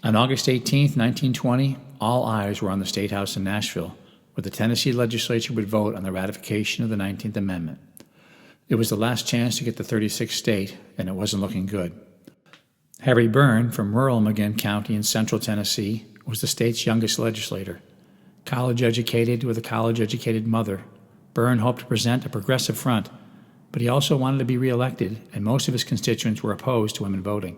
On August 18, 1920, all eyes were on the State House in Nashville, where the Tennessee legislature would vote on the ratification of the 19th Amendment. It was the last chance to get the 36th state, and it wasn't looking good. Harry Burn from rural McGinn County in central Tennessee was the state's youngest legislator. College-educated with a college-educated mother, Burn hoped to present a progressive front, but he also wanted to be reelected, and most of his constituents were opposed to women voting.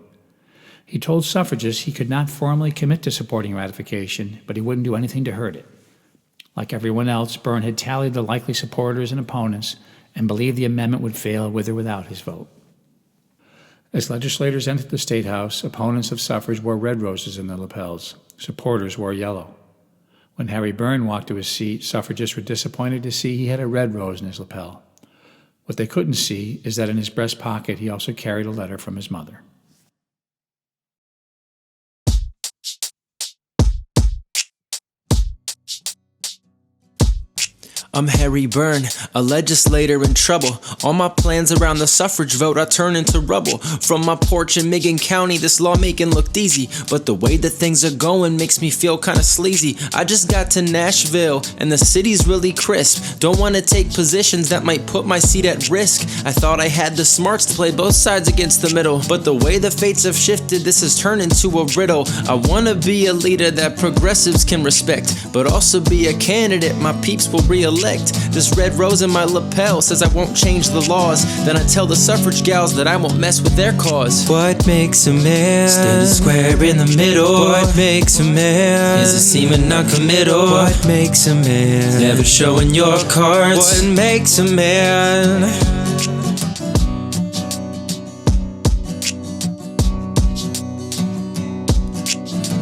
He told suffragists he could not formally commit to supporting ratification, but he wouldn't do anything to hurt it. Like everyone else, Burn had tallied the likely supporters and opponents and believed the amendment would fail with or without his vote. As legislators entered the State House, opponents of suffrage wore red roses in their lapels. Supporters wore yellow. When Harry Burn walked to his seat, suffragists were disappointed to see he had a red rose in his lapel. What they couldn't see is that in his breast pocket he also carried a letter from his mother. I'm Harry Burn, a legislator in trouble. All my plans around the suffrage vote I turn into rubble. From my porch in McGinn County, this lawmaking looked easy, but the way that things are going makes me feel kinda sleazy. I just got to Nashville, and the city's really crisp. Don't wanna take positions that might put my seat at risk. I thought I had the smarts to play both sides against the middle, but the way the fates have shifted, this has turned into a riddle. I wanna be a leader that progressives can respect, but also be a candidate my peeps will re-elect. This red rose in my lapel says I won't change the laws. Then I tell the suffrage gals that I won't mess with their cause. What makes a man stand square in the middle? What makes a man is a seeming non-committal? What makes a man never showing your cards? What makes a man?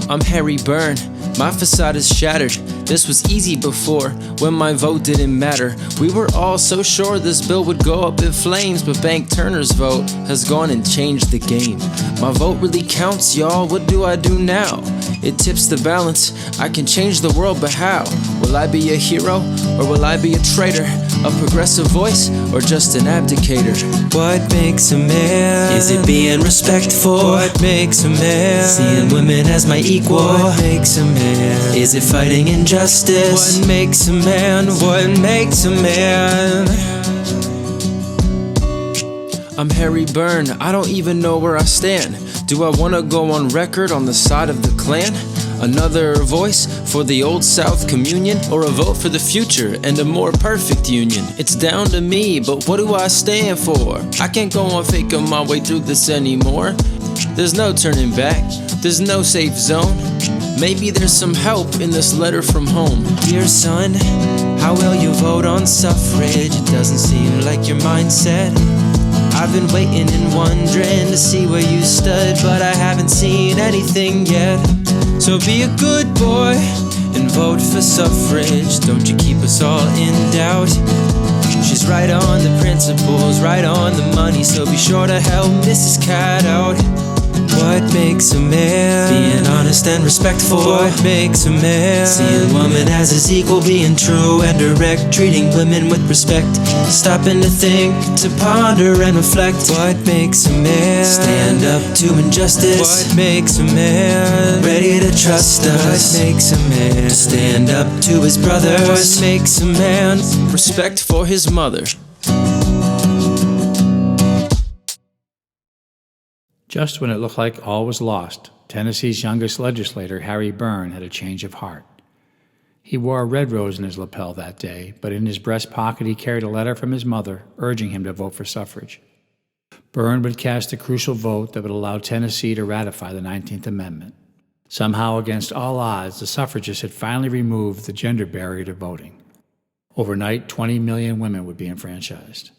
I'm Harry Burn, my facade is shattered. This was easy before, when my vote didn't matter. We were all so sure this bill would go up in flames, but Bank Turner's vote has gone and changed the game. My vote really counts, y'all, what do I do now? It tips the balance, I can change the world, but how? Will I be a hero, or will I be a traitor? A progressive voice, or just an abdicator? What makes a man? Is it being respectful? What makes a man? Seeing women as my equal? What makes a man? Is it fighting injustice? What makes a man? What makes a man? I'm Harry Burn, I don't even know where I stand. Do I wanna go on record on the side of the Klan? Another voice for the Old South Communion? Or a vote for the future and a more perfect union? It's down to me, but what do I stand for? I can't go on faking my way through this anymore. There's no turning back, there's no safe zone. Maybe there's some help in this letter from home. Dear son, how will you vote on suffrage? It doesn't seem like your mindset. I've been waiting and wondering to see where you stood, but I haven't seen anything yet. So be a good boy and vote for suffrage. Don't you keep us all in doubt. She's right on the principles, right on the money, so be sure to help Mrs. Cat out. What makes a man? Being honest and respectful. What makes a man? Seeing woman as his equal, being true and direct, treating women with respect, stopping to think, to ponder and reflect. What makes a man? Stand up to injustice. What makes a man? Ready to trust us. What makes a man? To stand up to his brothers. What makes a man? Respect for his mother. Just when it looked like all was lost, Tennessee's youngest legislator, Harry Burn, had a change of heart. He wore a red rose in his lapel that day, but in his breast pocket he carried a letter from his mother urging him to vote for suffrage. Burn would cast a crucial vote that would allow Tennessee to ratify the 19th Amendment. Somehow, against all odds, the suffragists had finally removed the gender barrier to voting. Overnight, 20 million women would be enfranchised.